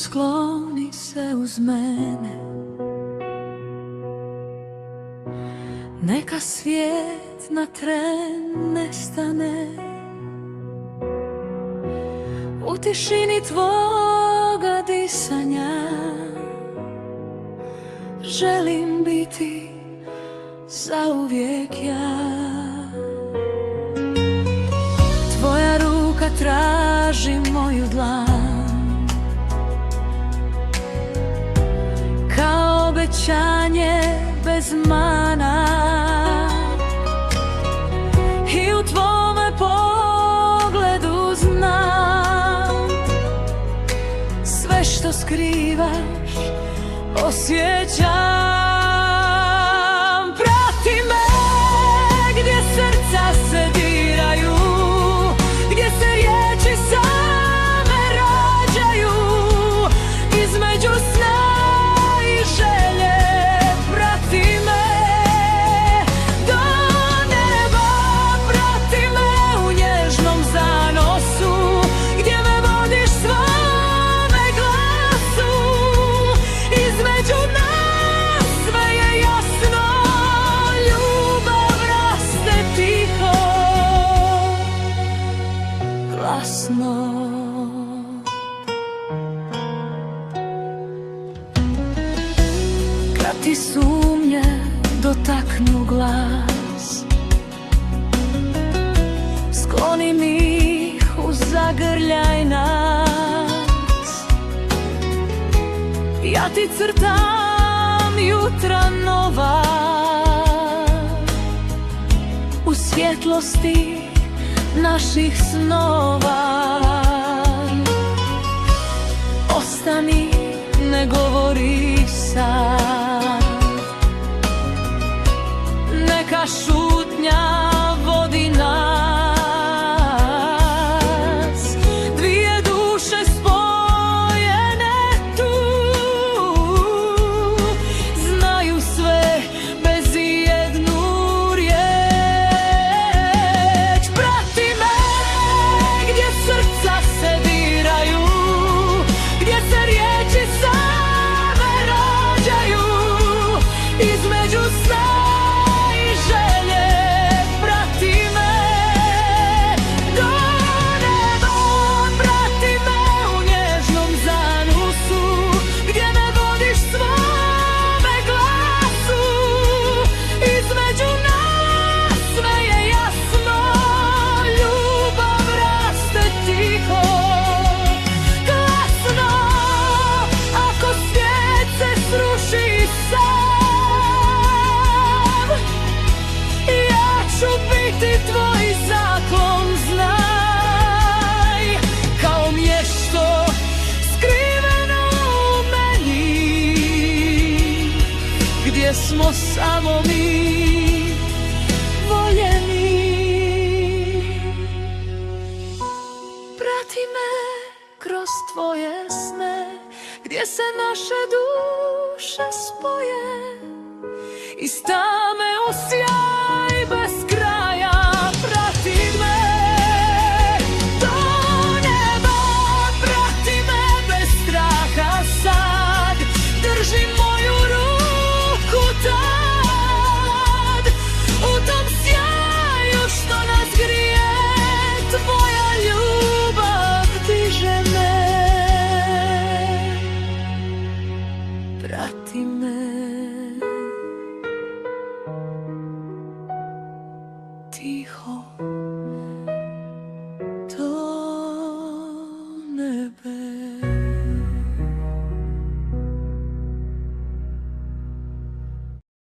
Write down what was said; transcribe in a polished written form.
skloni se uz mene. Neka svijet na tren nestane u tišini tvoga disanja. Želim biti zauvijek ja. Tvoja ruka traži moju dlan, kao obećanje bez mana. I u tvome pogledu znam, sve što skrivaš osjećam. Prati me gdje srca se diraju, gdje se riječi same rađaju, između sna i želje. Prati me do neba, prati me u nježnom zanosu, gdje me vodiš svome glasu. Između nas sve je jasno, ljubav raste tiho, glasno. Kad ti sumnje dotaknu glas, skloni mi ih u zagrljaj nas. Ja ti crtam jutra nova, u svjetlosti naših snova. Ostani, ne govori sad, neka šutnja vodi nas. Dvije duše spojene tu, znaju sve bez ijednu riječ. Prati me gdje srca se diraju, gdje se riječi same rađaju, između sna i želje. Prati me do neba, prati me u nježnom zanosu, gdje me vodiš svome glasu. Između nas sve je jasno, ljubav raste tiho, glasno. Ako svijet se sruši sam, ja ću biti tvoj zakon, znaj. Kao mjesto skriveno u meni, gdje smo samo mi voljeni. Prati me kroz tvoje sne, gdje se naše duše spoje, i stame u sjaj bez kraja. Prati me do neba, prati me bez straha sad, drži moju ruku tad. U tom sjaju što nas grije, tvoja ljubav diže me. Prati me tiho.